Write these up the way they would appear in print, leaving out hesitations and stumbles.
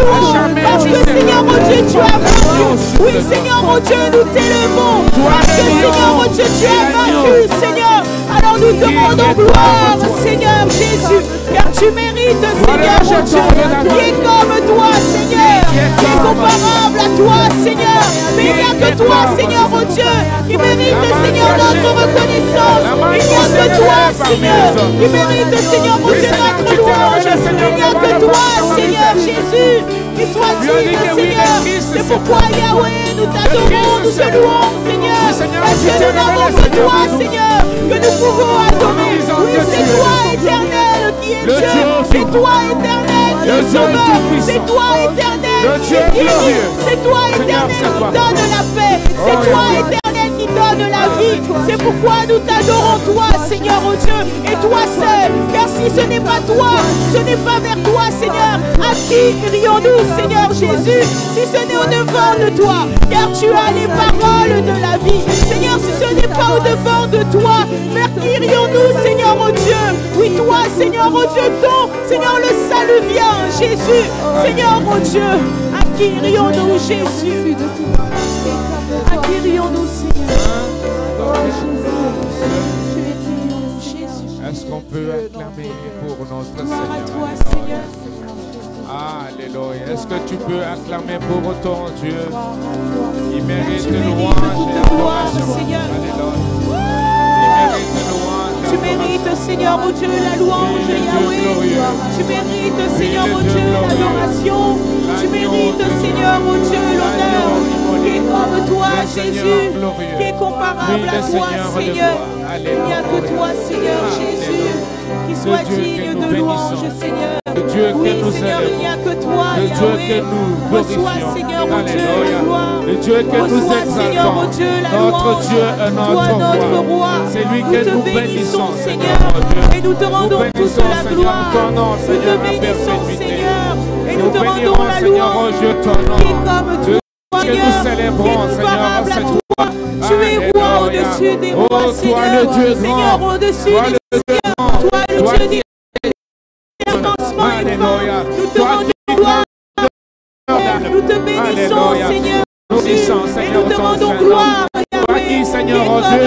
nous. Parce que Seigneur mon Dieu, tu as vaincu. Oui, Seigneur mon Dieu, nous t'élevons. Parce que Seigneur mon Dieu, tu as vaincu, Seigneur. Alors nous te rendons gloire, Seigneur Jésus. Car tu mérites, Seigneur mon Dieu. Qui est comme toi, Seigneur. Qui est comparable à toi, Seigneur. Mais il n'y a que toi, Seigneur mon Dieu, qui mérite, Seigneur, notre reconnaissance. Il n'y a que toi, Seigneur, qui mérite, Seigneur mon Dieu, notre louange. Il n'y a que toi, Seigneur Jésus, qui soit digne, Seigneur. C'est pourquoi, Yahweh, nous t'adorons, nous te louons, Seigneur. Parce que nous n'avons que toi, Seigneur, que nous pouvons adorer. Oui, c'est toi, éternel, qui est Dieu. C'est toi, éternel, qui est sauveur. C'est toi, éternel, qui est guéri. C'est toi, éternel, qui donne la paix. C'est toi, éternel, qui donne la vie. C'est pourquoi nous t'adorons, toi, Seigneur, oh Dieu, et toi seul. Car si ce n'est pas toi, ce n'est pas vers toi, Seigneur, à qui irions-nous, Seigneur Jésus, si ce n'est au-devant de toi, car tu as les paroles de la vie. Seigneur, si ce n'est pas au-devant de toi, vers qui irions-nous, Seigneur, oh Dieu? Oui, toi, Seigneur, oh Dieu, ton, Seigneur, le salut vient, Jésus. Seigneur, oh Dieu, à qui irions-nous, Jésus? À qui irions-nous, Seigneur? Est-ce qu'on peut acclamer pour notre Seigneur? Toi, Seigneur. Alléluia. Est-ce que tu peux acclamer pour ton Dieu? Il mérite Tu mérites louange toute et gloire, adoration. Seigneur. Alléluia. Il mérite louange. Tu mérites, Seigneur, mon Dieu, la louange, Yahweh. Tu mérites, Seigneur, mon Dieu, l'adoration. Tu mérites, Seigneur, mon Dieu, l'honneur. Qui est comme toi, Jésus. Qui est comparable à toi, Seigneur. Il n'y a que toi, Seigneur Jésus, qui soit digne de louange, Seigneur. Oui, Seigneur, il n'y a que toi, Yahweh. Reçois, Seigneur, mon Dieu, la gloire. Reçois, Seigneur, mon Dieu, la louange. Toi, notre roi. C'est lui Nous que te nous bénissons, bénissons, Seigneur. Et nous te rendons toute la gloire. Nous te bénissons, Seigneur. Et nous te rendons la louange. Qui est comme toi, Seigneur. Qui est comparable à toi. Tu es roi au-dessus des rois, Seigneur. Seigneur, au-dessus des seigneurs. Toi, le Dieu des avancements et forts. Nous te rendons gloire. Nous te bénissons, Seigneur. Et nous te rendons gloire, Yahweh. Seigneur, oh Dieu,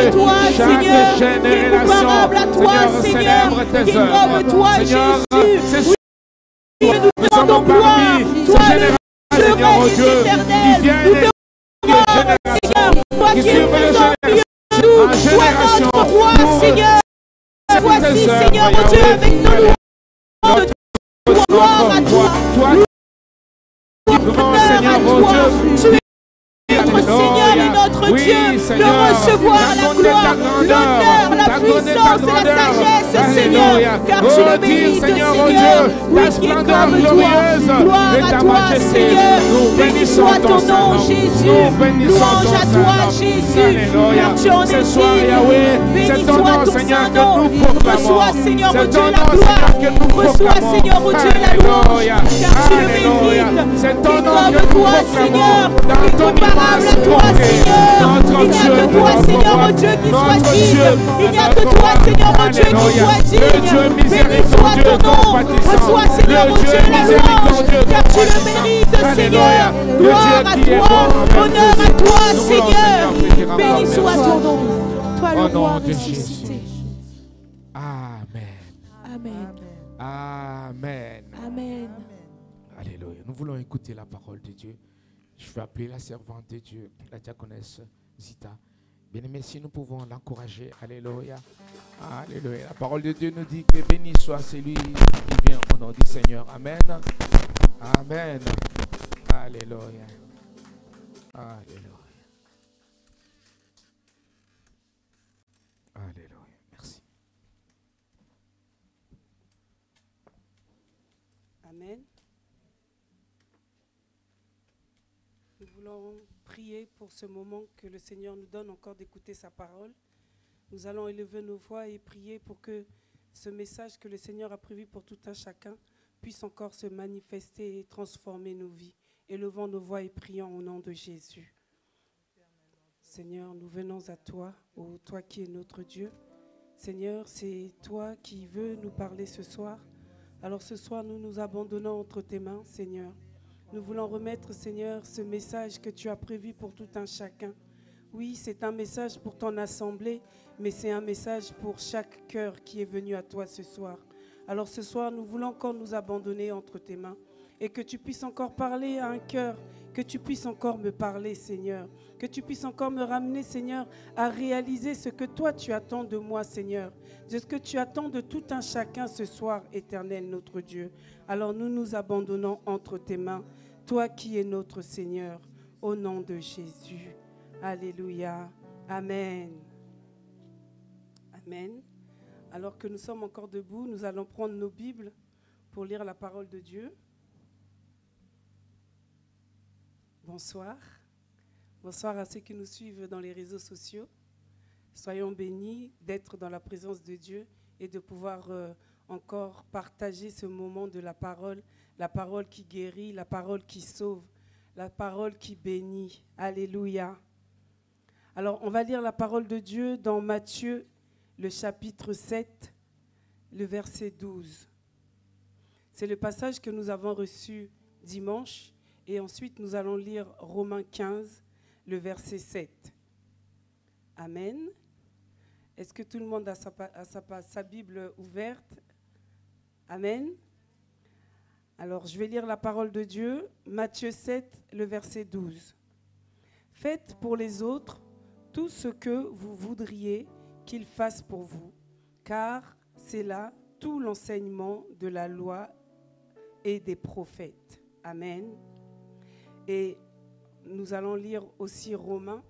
chaque génération, Seigneur, qui est comme toi, Jésus. Oui, nous te rendons gloire. Toi, le Dieu éternel. Nous te rendons gloire, Seigneur. Toi qui es présent au milieu de nous. Toi, notre roi, Seigneur. Voici, Seigneur, mon Dieu, avec nos louanges, gloire à toi. Seigneur, mon Dieu, tu es notre Seigneur et notre Dieu, de recevoir la gloire, l'honneur, la puissance et la sagesse, Seigneur, car tu le mérites, Seigneur. Oui, qui est comme toi. Gloire à toi, Seigneur. Béni soit ton nom, Jésus. Louange à toi, Jésus, car tu en es digne. Béni soit ton Saint-Nom. Reçois, Seigneur, mon Dieu, la gloire. Reçois, Seigneur, mon Dieu, la louange, car tu le mérites. Qui est comme toi, Seigneur, qui est comparable à toi, Seigneur. Il n'y a que toi, Seigneur, mon Dieu, qui soit digne. Il n'y a que toi, Seigneur, mon Dieu, qui soit digne. Béni soit ton nom. Reçois, Seigneur, mon Dieu, la louange, car tu le mérites, Seigneur. Gloire à toi, honneur à toi, Seigneur. Béni soit ton nom. Toi, le roi ressuscité. Amen. Amen. Amen. Amen. Alléluia. Nous voulons écouter la parole de Dieu. Je vais appeler la servante de Dieu, la diaconesse Zita. Bien-aimés, si nous pouvons l'encourager. Alléluia. Alléluia. La parole de Dieu nous dit que béni soit celui qui vient au nom du Seigneur. Amen. Amen. Alléluia. Alléluia. Alléluia. Merci. Amen. Nous voulons prier pour ce moment que le Seigneur nous donne encore d'écouter sa parole. Nous allons élever nos voix et prier pour que ce message que le Seigneur a prévu pour tout un chacun puisse encore se manifester et transformer nos vies. Élevons nos voix et prions au nom de Jésus. Seigneur, nous venons à toi, ô toi qui es notre Dieu. Seigneur, c'est toi qui veux nous parler ce soir. Alors ce soir, nous nous abandonnons entre tes mains, Seigneur. Nous voulons remettre, Seigneur, ce message que tu as prévu pour tout un chacun. Oui, c'est un message pour ton assemblée, mais c'est un message pour chaque cœur qui est venu à toi ce soir. Alors ce soir, nous voulons encore nous abandonner entre tes mains et que tu puisses encore parler à un cœur, que tu puisses encore me parler, Seigneur, que tu puisses encore me ramener, Seigneur, à réaliser ce que toi tu attends de moi, Seigneur, de ce que tu attends de tout un chacun ce soir, Éternel, notre Dieu. Alors nous nous abandonnons entre tes mains, toi qui es notre Seigneur, au nom de Jésus. Alléluia. Amen. Amen. Alors que nous sommes encore debout, nous allons prendre nos Bibles pour lire la parole de Dieu. Bonsoir. Bonsoir à ceux qui nous suivent dans les réseaux sociaux. Soyons bénis d'être dans la présence de Dieu et de pouvoir encore partager ce moment de la parole qui guérit, la parole qui sauve, la parole qui bénit. Alléluia. Alors, on va lire la parole de Dieu dans Matthieu, le chapitre 7, le verset 12. C'est le passage que nous avons reçu dimanche. Et ensuite, nous allons lire Romains 15, le verset 7. Amen. Est-ce que tout le monde a sa Bible ouverte? Amen. Alors, je vais lire la parole de Dieu. Matthieu 7, le verset 12. Faites pour les autres tout ce que vous voudriez qu'ils fassent pour vous, car c'est là tout l'enseignement de la loi et des prophètes. Amen. Et nous allons lire aussi Romains.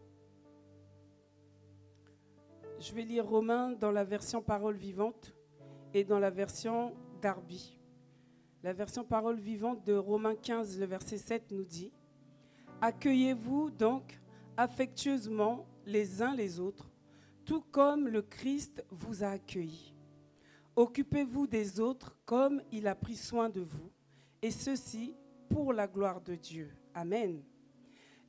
Je vais lire Romains dans la version Parole vivante et dans la version Darby. La version Parole vivante de Romains 15, le verset 7 nous dit « Accueillez-vous donc affectueusement les uns les autres, tout comme le Christ vous a accueillis. Occupez-vous des autres comme il a pris soin de vous, et ceci pour la gloire de Dieu. » Amen.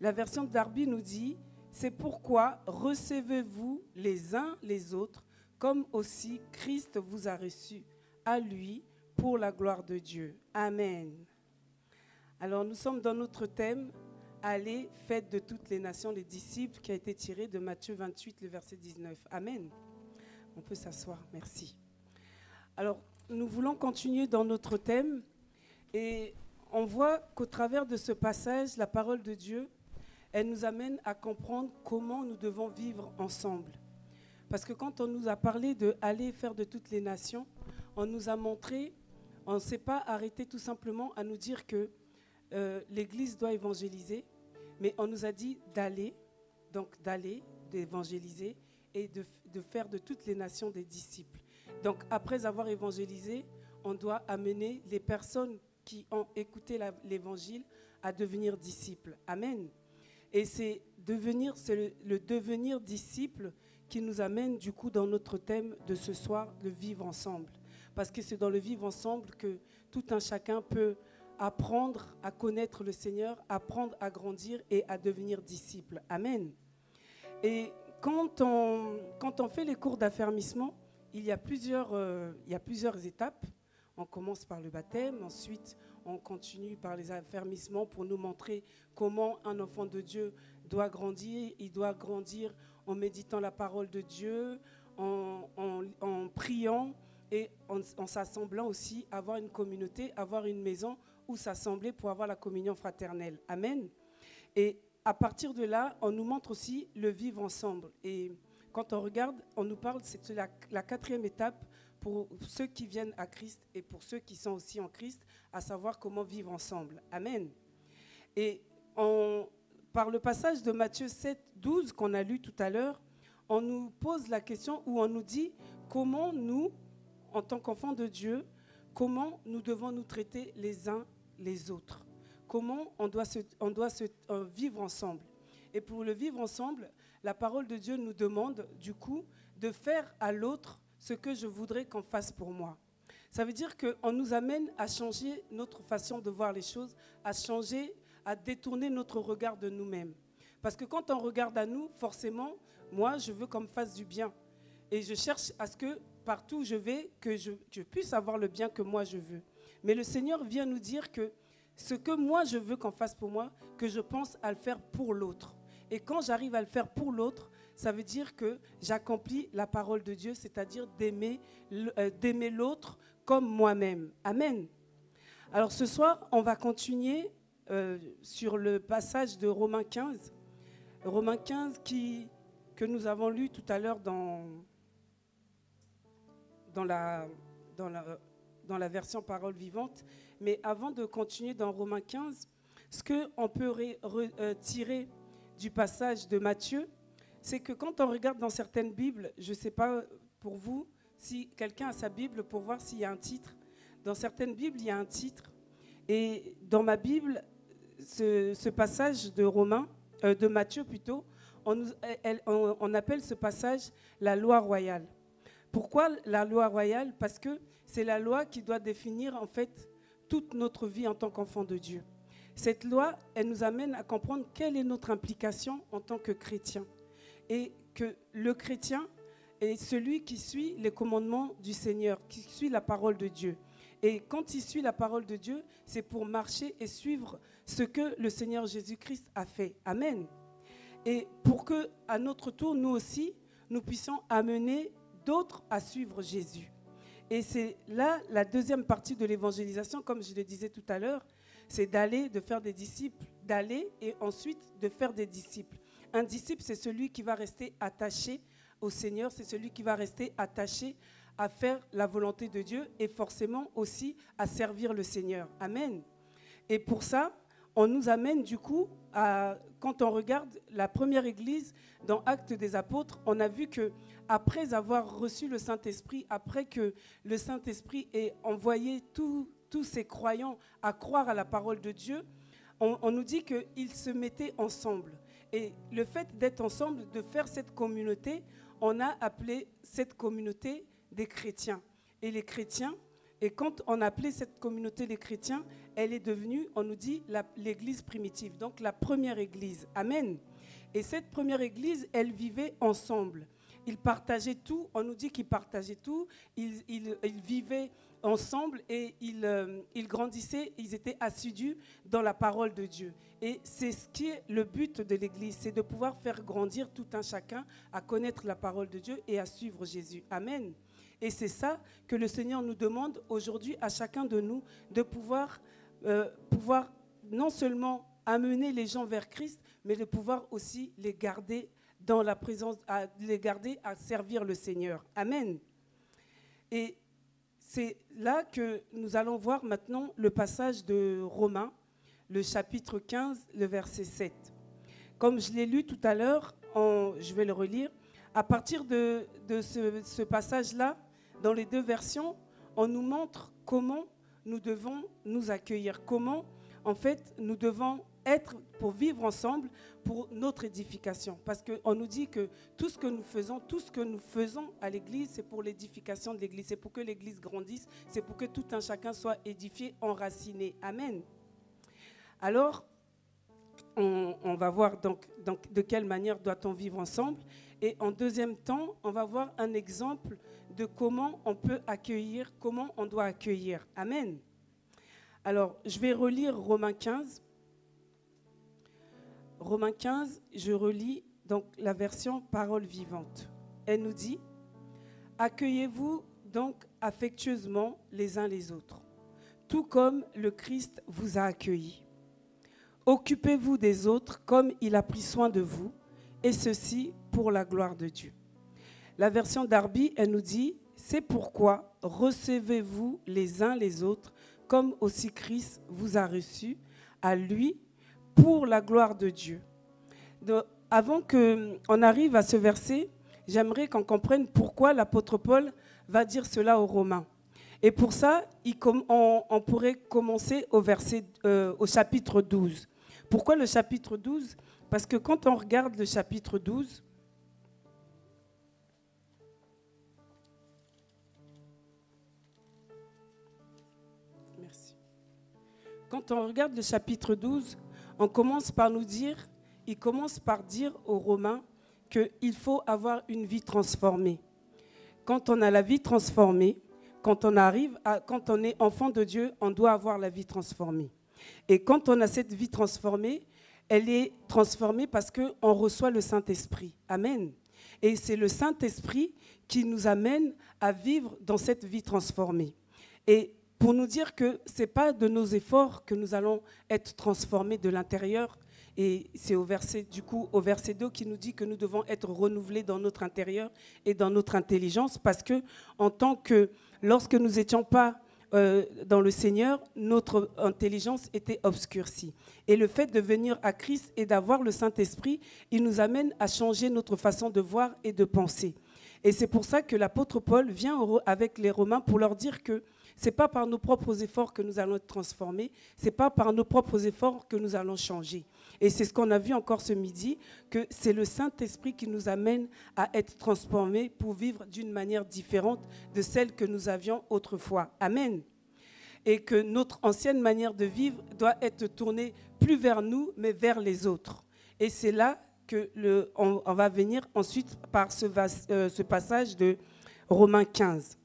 La version de Darby nous dit « C'est pourquoi recevez-vous les uns les autres, comme aussi Christ vous a reçus, à lui, pour la gloire de Dieu. » Amen. Alors nous sommes dans notre thème « Allez, faites de toutes les nations les disciples » qui a été tiré de Matthieu 28, le verset 19. Amen. On peut s'asseoir, merci. Alors, nous voulons continuer dans notre thème et on voit qu'au travers de ce passage, la parole de Dieu, elle nous amène à comprendre comment nous devons vivre ensemble. Parce que quand on nous a parlé de « aller faire de toutes les nations », on nous a montré, on ne s'est pas arrêté tout simplement à nous dire que l'Église doit évangéliser, mais on nous a dit d'aller, donc d'aller, d'évangéliser et de faire de toutes les nations des disciples. Donc après avoir évangélisé, on doit amener les personnes qui ont écouté l'évangile à devenir disciples. Amen. Et c'est le devenir disciple qui nous amène du coup dans notre thème de ce soir, le vivre ensemble. Parce que c'est dans le vivre ensemble que tout un chacun peut apprendre à connaître le Seigneur, apprendre à grandir et à devenir disciple. Amen. Et quand on fait les cours d'affermissement, il y a plusieurs étapes. On commence par le baptême, ensuite on continue par les affermissements pour nous montrer comment un enfant de Dieu doit grandir. Il doit grandir en méditant la parole de Dieu, en priant et en s'assemblant aussi, avoir une communauté, avoir une maison où s'assembler pour avoir la communion fraternelle. Amen. Et à partir de là, on nous montre aussi le vivre ensemble. Et quand on regarde, on nous parle, c'est la quatrième étape pour ceux qui viennent à Christ et pour ceux qui sont aussi en Christ, à savoir comment vivre ensemble. Amen. Et par le passage de Matthieu 7, 12 qu'on a lu tout à l'heure, on nous pose la question où on nous dit comment nous, en tant qu'enfants de Dieu, comment nous devons nous traiter les uns les autres. Comment on doit vivre ensemble. Et pour le vivre ensemble, la parole de Dieu nous demande du coup de faire à l'autre ce que je voudrais qu'on fasse pour moi. Ça veut dire qu'on nous amène à changer notre façon de voir les choses, à changer, à détourner notre regard de nous-mêmes. Parce que quand on regarde à nous, forcément, moi, je veux qu'on me fasse du bien. Et je cherche à ce que partout où je vais, que je puisse avoir le bien que moi je veux. Mais le Seigneur vient nous dire que ce que moi je veux qu'on fasse pour moi, que je pense à le faire pour l'autre. Et quand j'arrive à le faire pour l'autre, ça veut dire que j'accomplis la parole de Dieu, c'est-à-dire d'aimer l'autre comme moi-même. Amen. Alors ce soir, on va continuer sur le passage de Romains 15. Romains 15 que nous avons lu tout à l'heure dans la version parole vivante. Mais avant de continuer dans Romains 15, ce qu'on peut tirer du passage de Matthieu, c'est que quand on regarde dans certaines Bibles, je ne sais pas pour vous, si quelqu'un a sa Bible pour voir s'il y a un titre. Dans certaines Bibles, il y a un titre. Et dans ma Bible, ce passage de Matthieu plutôt, on appelle ce passage la loi royale. Pourquoi la loi royale? Parce que c'est la loi qui doit définir en fait toute notre vie en tant qu'enfant de Dieu. Cette loi, elle nous amène à comprendre quelle est notre implication en tant que chrétien. Et que le chrétien est celui qui suit les commandements du Seigneur, qui suit la parole de Dieu. Et quand il suit la parole de Dieu, c'est pour marcher et suivre ce que le Seigneur Jésus-Christ a fait. Amen. Et pour que, à notre tour, nous aussi, nous puissions amener d'autres à suivre Jésus. Et c'est là la deuxième partie de l'évangélisation, comme je le disais tout à l'heure, c'est d'aller, de faire des disciples, d'aller et ensuite de faire des disciples. Un disciple, c'est celui qui va rester attaché au Seigneur, c'est celui qui va rester attaché à faire la volonté de Dieu et forcément aussi à servir le Seigneur. Amen. Et pour ça, on nous amène du coup, quand on regarde la première église dans Actes des Apôtres, on a vu que après avoir reçu le Saint-Esprit, après que le Saint-Esprit ait envoyé tous ces croyants à croire à la parole de Dieu, on nous dit qu'ils se mettaient ensemble. Et le fait d'être ensemble, de faire cette communauté, on a appelé cette communauté des chrétiens. Et les chrétiens, et quand on a appelé cette communauté des chrétiens, elle est devenue, on nous dit, l'église primitive, donc la première église. Amen. Et cette première église, elle vivait ensemble. Ils partageaient tout, on nous dit qu'ils partageaient tout, ils vivaient ensemble et ils grandissaient, ils étaient assidus dans la parole de Dieu. Et c'est ce qui est le but de l'église, c'est de pouvoir faire grandir tout un chacun à connaître la parole de Dieu et à suivre Jésus. Amen. Et c'est ça que le Seigneur nous demande aujourd'hui à chacun de nous, de pouvoir non seulement amener les gens vers Christ, mais de pouvoir aussi les garder dans la présence, les garder à servir le Seigneur. Amen. Et c'est là que nous allons voir maintenant le passage de Romains, le chapitre 15, le verset 7. Comme je l'ai lu tout à l'heure, je vais le relire. À partir de ce passage-là, dans les deux versions, on nous montre comment nous devons nous accueillir, comment en fait nous devons être pour vivre ensemble pour notre édification. Parce qu'on nous dit que tout ce que nous faisons à l'église, c'est pour l'édification de l'église, c'est pour que l'église grandisse, c'est pour que tout un chacun soit édifié, enraciné. Amen. Alors, on va voir donc de quelle manière doit-on vivre ensemble. Et en deuxième temps, on va voir un exemple de comment on peut accueillir, comment on doit accueillir. Amen. Alors, je vais relire Romains 15. Romains 15, je relis donc la version parole vivante. Elle nous dit « Accueillez-vous donc affectueusement les uns les autres, tout comme le Christ vous a accueillis. Occupez-vous des autres comme il a pris soin de vous, et ceci pour la gloire de Dieu. » La version Darby, elle nous dit « C'est pourquoi recevez-vous les uns les autres, comme aussi Christ vous a reçus, à lui, pour la gloire de Dieu. » Donc, avant qu'on arrive à ce verset, j'aimerais qu'on comprenne pourquoi l'apôtre Paul va dire cela aux Romains. Et pour ça, on pourrait commencer au chapitre 12. Pourquoi le chapitre 12 ? Parce que quand on regarde le chapitre 12, quand on regarde le chapitre 12, il commence par dire aux Romains qu'il faut avoir une vie transformée. Quand on a la vie transformée, quand on est enfant de Dieu, on doit avoir la vie transformée. Et quand on a cette vie transformée, elle est transformée parce qu'on reçoit le Saint-Esprit. Amen. Et c'est le Saint-Esprit qui nous amène à vivre dans cette vie transformée. Et pour nous dire que ce n'est pas de nos efforts que nous allons être transformés de l'intérieur. Et c'est au verset 2 qui nous dit que nous devons être renouvelés dans notre intérieur et dans notre intelligence, parce que en tant que, lorsque nous n'étions pas dans le Seigneur, notre intelligence était obscurcie. Et le fait de venir à Christ et d'avoir le Saint-Esprit, il nous amène à changer notre façon de voir et de penser. Et c'est pour ça que l'apôtre Paul vient avec les Romains pour leur dire que ce n'est pas par nos propres efforts que nous allons être transformés, ce n'est pas par nos propres efforts que nous allons changer. Et c'est ce qu'on a vu encore ce midi, que c'est le Saint-Esprit qui nous amène à être transformés pour vivre d'une manière différente de celle que nous avions autrefois. Amen. Et que notre ancienne manière de vivre doit être tournée plus vers nous, mais vers les autres. Et c'est là qu'on va venir ensuite par ce passage de Romains 15.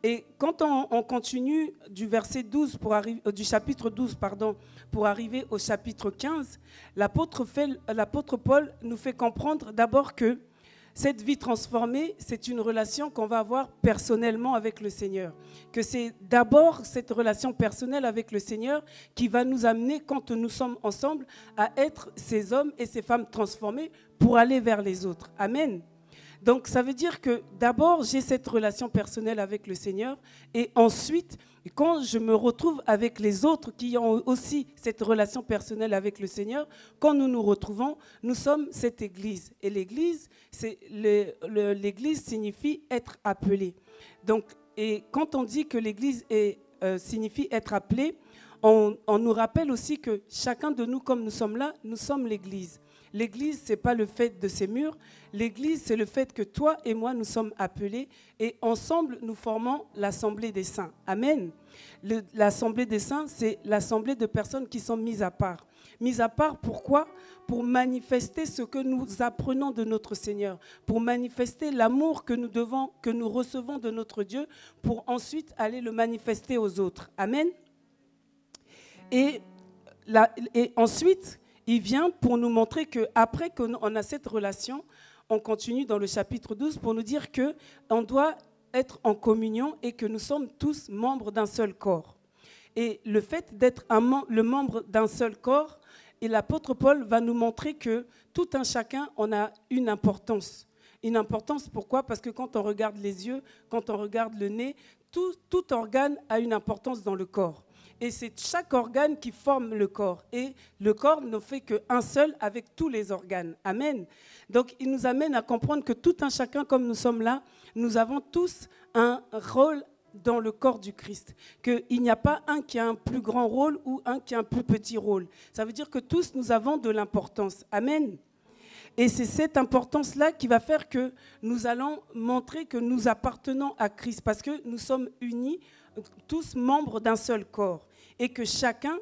Et quand on continue du verset 12 du chapitre 12 pour arriver au chapitre 15, l'apôtre Paul nous fait comprendre d'abord que cette vie transformée, c'est une relation qu'on va avoir personnellement avec le Seigneur. Que c'est d'abord cette relation personnelle avec le Seigneur qui va nous amener, quand nous sommes ensemble, à être ces hommes et ces femmes transformés pour aller vers les autres. Amen. Donc, ça veut dire que d'abord, j'ai cette relation personnelle avec le Seigneur et ensuite, quand je me retrouve avec les autres qui ont aussi cette relation personnelle avec le Seigneur, quand nous nous retrouvons, nous sommes cette Église. Et l'Église, l'Église signifie être appelé. Donc, et quand on dit que l'Église signifie être appelé, on nous rappelle aussi que chacun de nous, comme nous sommes là, nous sommes l'Église. L'Église, ce n'est pas le fait de ces murs. L'Église, c'est le fait que toi et moi, nous sommes appelés et ensemble, nous formons l'Assemblée des Saints. Amen. L'Assemblée des Saints, c'est l'assemblée de personnes qui sont mises à part. Mises à part, pourquoi ? Pour manifester ce que nous apprenons de notre Seigneur, pour manifester l'amour que nous recevons de notre Dieu, pour ensuite aller le manifester aux autres. Amen. Et ensuite, il vient pour nous montrer qu'après qu'on a cette relation, on continue dans le chapitre 12 pour nous dire qu'on doit être en communion et que nous sommes tous membres d'un seul corps. Et le fait d'être le membre d'un seul corps, et l'apôtre Paul va nous montrer que tout un chacun en a une importance. Une importance, pourquoi ? Parce que quand on regarde les yeux, quand on regarde le nez, tout organe a une importance dans le corps. Et c'est chaque organe qui forme le corps. Et le corps ne fait qu'un seul avec tous les organes. Amen. Donc, il nous amène à comprendre que tout un chacun, comme nous sommes là, nous avons tous un rôle dans le corps du Christ. Qu'il n'y a pas un qui a un plus grand rôle ou un qui a un plus petit rôle. Ça veut dire que tous, nous avons de l'importance. Amen. Et c'est cette importance-là qui va faire que nous allons montrer que nous appartenons à Christ. Parce que nous sommes unis, tous membres d'un seul corps, et que chacun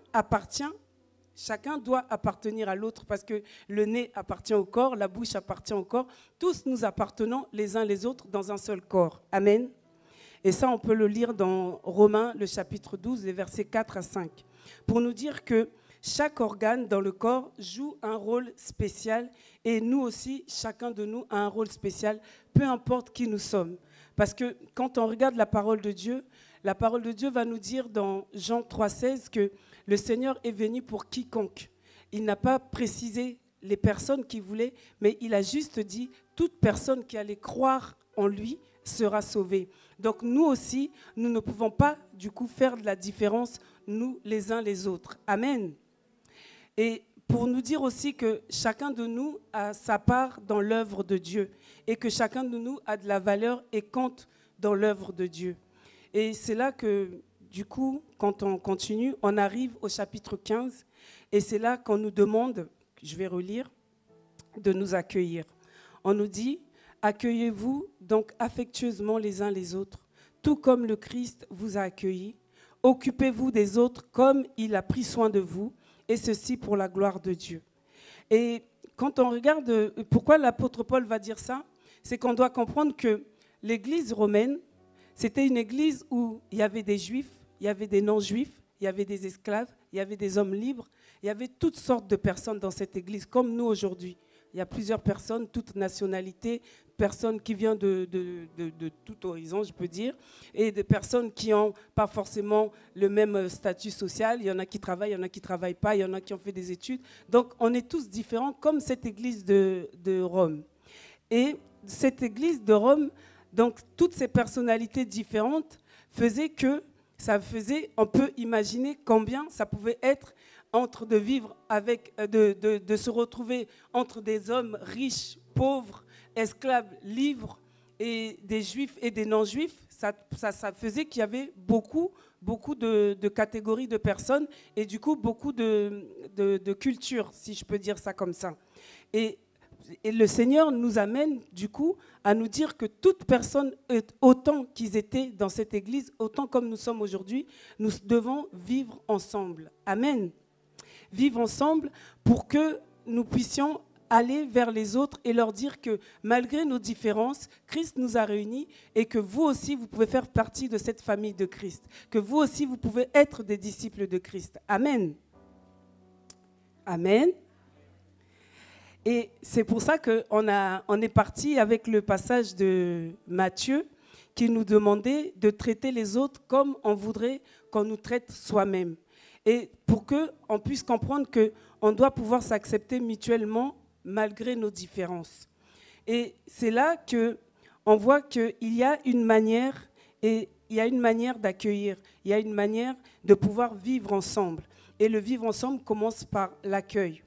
doit appartenir à l'autre, parce que le nez appartient au corps, la bouche appartient au corps, tous nous appartenons les uns les autres dans un seul corps. Amen. Et ça, on peut le lire dans Romains, le chapitre 12, les versets 4 à 5, pour nous dire que chaque organe dans le corps joue un rôle spécial, et nous aussi, chacun de nous a un rôle spécial, peu importe qui nous sommes. Parce que quand on regarde la parole de Dieu va nous dire dans Jean 3,16 que le Seigneur est venu pour quiconque. Il n'a pas précisé les personnes qui voulaient, mais il a juste dit toute personne qui allait croire en lui sera sauvée. Donc nous aussi, nous ne pouvons pas du coup faire de la différence, nous les uns les autres. Amen. Et pour nous dire aussi que chacun de nous a sa part dans l'œuvre de Dieu et que chacun de nous a de la valeur et compte dans l'œuvre de Dieu. Et c'est là que, du coup, quand on continue, on arrive au chapitre 15 et c'est là qu'on nous demande, je vais relire, de nous accueillir. On nous dit, accueillez-vous donc affectueusement les uns les autres, tout comme le Christ vous a accueillis. Occupez-vous des autres comme il a pris soin de vous, et ceci pour la gloire de Dieu. Et quand on regarde pourquoi l'apôtre Paul va dire ça, c'est qu'on doit comprendre que l'église romaine, c'était une église où il y avait des juifs, il y avait des non-juifs, il y avait des esclaves, il il y avait des hommes libres, il y avait toutes sortes de personnes dans cette église, comme nous aujourd'hui. Il y a plusieurs personnes, toutes nationalités, personnes qui viennent de tout horizon, je peux dire, et des personnes qui n'ont pas forcément le même statut social. Il y en a qui travaillent, il y en a qui ne travaillent pas, il y en a qui ont fait des études. Donc, on est tous différents, comme cette église de Rome. Et cette église de Rome, donc toutes ces personnalités différentes faisaient que, on peut imaginer combien ça pouvait être entre de vivre avec, de se retrouver entre des hommes riches, pauvres, esclaves, libres, et des juifs et des non-juifs. Ça faisait qu'il y avait beaucoup de catégories de personnes et du coup beaucoup de cultures, si je peux dire ça comme ça. Et le Seigneur nous amène du coup à nous dire que toute personne, autant qu'ils étaient dans cette église, autant comme nous sommes aujourd'hui, nous devons vivre ensemble. Amen. Vivre ensemble pour que nous puissions aller vers les autres et leur dire que malgré nos différences, Christ nous a réunis et que vous aussi, vous pouvez faire partie de cette famille de Christ, que vous aussi, vous pouvez être des disciples de Christ. Amen. Amen. Et c'est pour ça qu'on est parti avec le passage de Matthieu qui nous demandait de traiter les autres comme on voudrait qu'on nous traite soi-même. Et pour qu'on puisse comprendre qu'on doit pouvoir s'accepter mutuellement malgré nos différences. Et c'est là qu'on voit qu'il y a une manière, et il y a une manière d'accueillir, il y a une manière de pouvoir vivre ensemble. Et le vivre ensemble commence par l'accueil.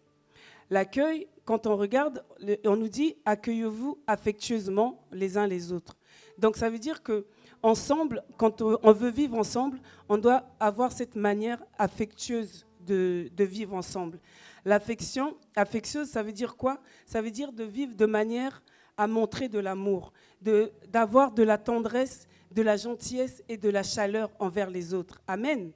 L'accueil, quand on regarde, on nous dit « accueillez-vous affectueusement les uns les autres ». Donc ça veut dire que ensemble, quand on veut vivre ensemble, on doit avoir cette manière affectueuse de vivre ensemble. L'affection, affectueuse, ça veut dire quoi? Ça veut dire de vivre de manière à montrer de l'amour, d'avoir de la tendresse, de la gentillesse et de la chaleur envers les autres. Amen.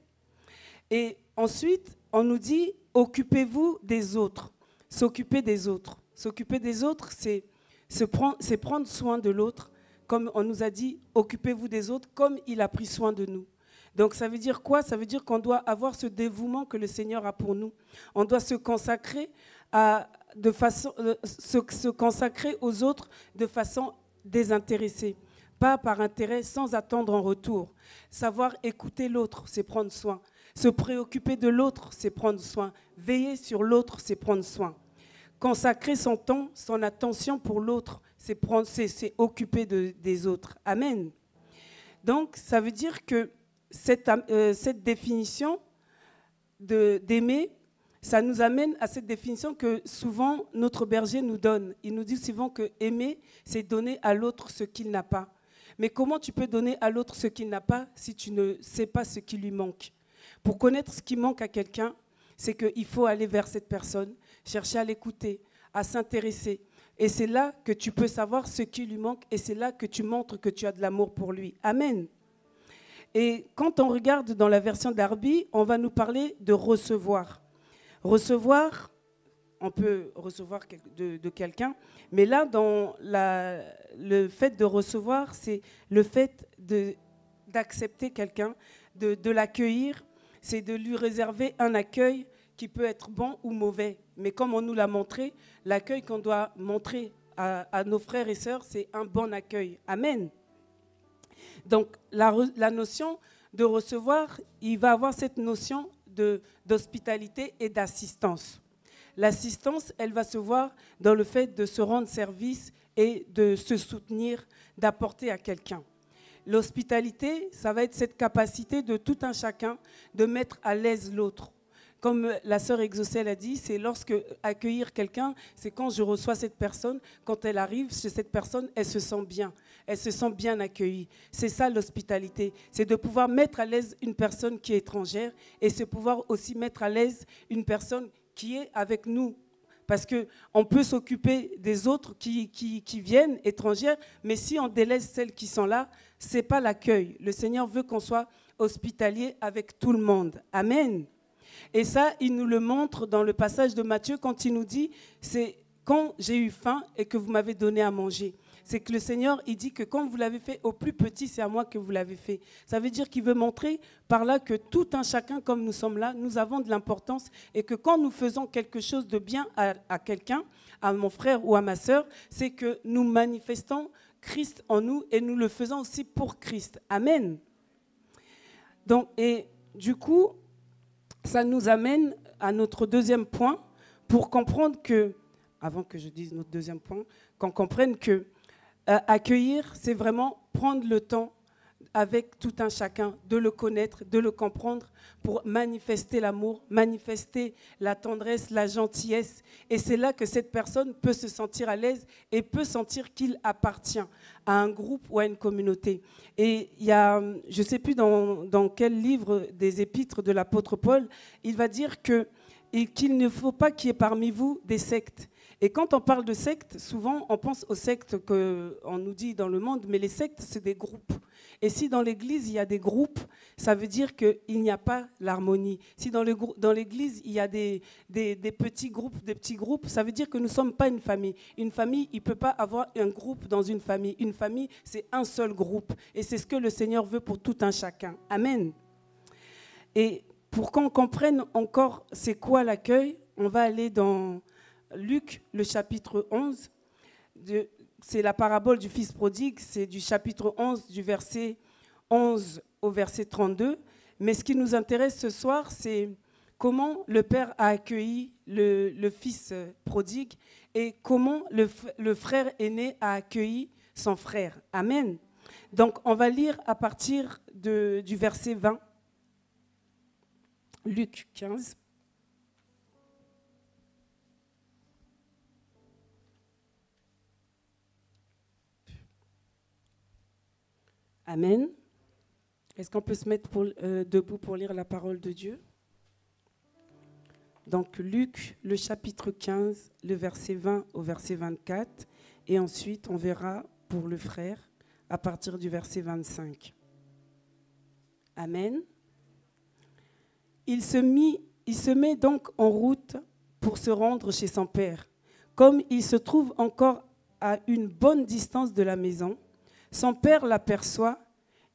Et ensuite, on nous dit « occupez-vous des autres ». S'occuper des autres. S'occuper des autres, c'est prendre soin de l'autre. Comme on nous a dit, occupez-vous des autres comme il a pris soin de nous. Donc ça veut dire quoi? Ça veut dire qu'on doit avoir ce dévouement que le Seigneur a pour nous. On doit se consacrer, se consacrer aux autres de façon désintéressée. Pas par intérêt, sans attendre en retour. Savoir écouter l'autre, c'est prendre soin. Se préoccuper de l'autre, c'est prendre soin. Veiller sur l'autre, c'est prendre soin. Consacrer son temps, son attention pour l'autre, c'est occuper des autres. Amen. Donc, ça veut dire que cette définition d'aimer, ça nous amène à cette définition que souvent notre berger nous donne. Il nous dit souvent que aimer, c'est donner à l'autre ce qu'il n'a pas. Mais comment tu peux donner à l'autre ce qu'il n'a pas si tu ne sais pas ce qui lui manque? Pour connaître ce qui manque à quelqu'un, c'est qu'il faut aller vers cette personne, chercher à l'écouter, à s'intéresser. Et c'est là que tu peux savoir ce qui lui manque et c'est là que tu montres que tu as de l'amour pour lui. Amen. Et quand on regarde dans la version Darby, on va nous parler de recevoir. Recevoir, on peut recevoir de quelqu'un, mais là, dans le fait de recevoir, c'est le fait d'accepter quelqu'un, de l'accueillir, c'est de lui réserver un accueil qui peut être bon ou mauvais. Mais comme on nous l'a montré, l'accueil qu'on doit montrer à nos frères et sœurs, c'est un bon accueil. Amen. Donc, la notion de recevoir, il va avoir cette notion d'hospitalité et d'assistance. L'assistance, elle va se voir dans le fait de se rendre service et de se soutenir, d'apporter à quelqu'un. L'hospitalité, ça va être cette capacité de tout un chacun de mettre à l'aise l'autre. Comme la sœur Exocel a dit, c'est lorsque accueillir quelqu'un, c'est quand je reçois cette personne, quand elle arrive chez cette personne, elle se sent bien accueillie. C'est ça l'hospitalité, c'est de pouvoir mettre à l'aise une personne qui est étrangère et c'est pouvoir aussi mettre à l'aise une personne qui est avec nous. Parce qu'on peut s'occuper des autres qui viennent, étrangères, mais si on délaisse celles qui sont là, ce n'est pas l'accueil. Le Seigneur veut qu'on soit hospitalier avec tout le monde. Amen. Et ça, il nous le montre dans le passage de Matthieu quand il nous dit, c'est quand j'ai eu faim et que vous m'avez donné à manger. c'est que le Seigneur, il dit que quand vous l'avez fait au plus petit, c'est à moi que vous l'avez fait. Ça veut dire qu'il veut montrer par là que tout un chacun, comme nous sommes là, nous avons de l'importance et que quand nous faisons quelque chose de bien à quelqu'un, à mon frère ou à ma sœur, c'est que nous manifestons Christ en nous et nous le faisons aussi pour Christ. Amen. Donc, et du coup, ça nous amène à notre deuxième point pour comprendre que, avant que je dise notre deuxième point, qu'on comprenne que accueillir, c'est vraiment prendre le temps avec tout un chacun, de le connaître, de le comprendre, pour manifester l'amour, manifester la tendresse, la gentillesse. Et c'est là que cette personne peut se sentir à l'aise et peut sentir qu'il appartient à un groupe ou à une communauté. Et il y a, je ne sais plus dans quel livre des épîtres de l'apôtre Paul, il va dire qu'il ne faut pas qu'il y ait parmi vous des sectes. Et quand on parle de sectes, souvent on pense aux sectes qu'on nous dit dans le monde, mais les sectes, c'est des groupes. Et si dans l'Église, il y a des groupes, ça veut dire qu'il n'y a pas l'harmonie. Si dans l'Église, il y a des petits groupes, ça veut dire que nous ne sommes pas une famille. Une famille, il ne peut pas avoir un groupe dans une famille. Une famille, c'est un seul groupe. Et c'est ce que le Seigneur veut pour tout un chacun. Amen. Et pour qu'on comprenne encore c'est quoi l'accueil, on va aller dans Luc, le chapitre 11, c'est la parabole du fils prodigue, c'est du chapitre 11, du verset 11 au verset 32. Mais ce qui nous intéresse ce soir, c'est comment le père a accueilli le fils prodigue et comment le frère aîné a accueilli son frère. Amen. Donc, on va lire à partir du verset 20, Luc 15. Amen. Est-ce qu'on peut se mettre debout pour lire la parole de Dieu? Donc Luc, le chapitre 15, le verset 20 au verset 24. Et ensuite, on verra pour le frère à partir du verset 25. Amen. Il se met donc en route pour se rendre chez son père. Comme il se trouve encore à une bonne distance de la maison, son père l'aperçoit,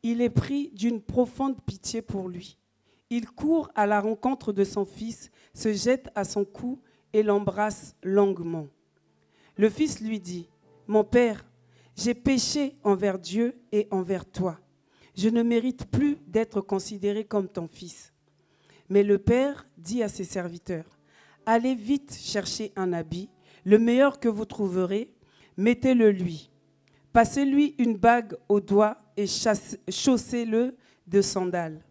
il est pris d'une profonde pitié pour lui. Il court à la rencontre de son fils, se jette à son cou et l'embrasse longuement. Le fils lui dit, « Mon père, j'ai péché envers Dieu et envers toi. Je ne mérite plus d'être considéré comme ton fils. » Mais le père dit à ses serviteurs, « Allez vite chercher un habit, le meilleur que vous trouverez, mettez-le lui. Passez-lui une bague au doigt et chaussez-le de sandales.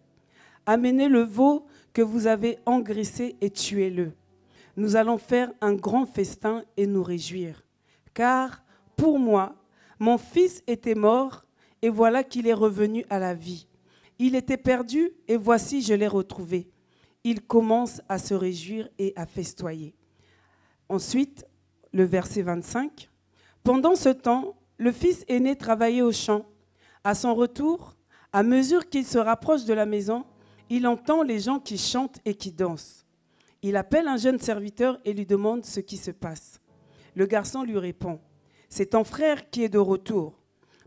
Amenez le veau que vous avez engraissé et tuez-le. Nous allons faire un grand festin et nous réjouir. Car pour moi, mon fils était mort et voilà qu'il est revenu à la vie. Il était perdu et voici je l'ai retrouvé. » Il commence à se réjouir et à festoyer. Ensuite, le verset 25. Pendant ce temps, le fils aîné travaillait au champ. À son retour, à mesure qu'il se rapproche de la maison, il entend les gens qui chantent et qui dansent. Il appelle un jeune serviteur et lui demande ce qui se passe. Le garçon lui répond, « C'est ton frère qui est de retour,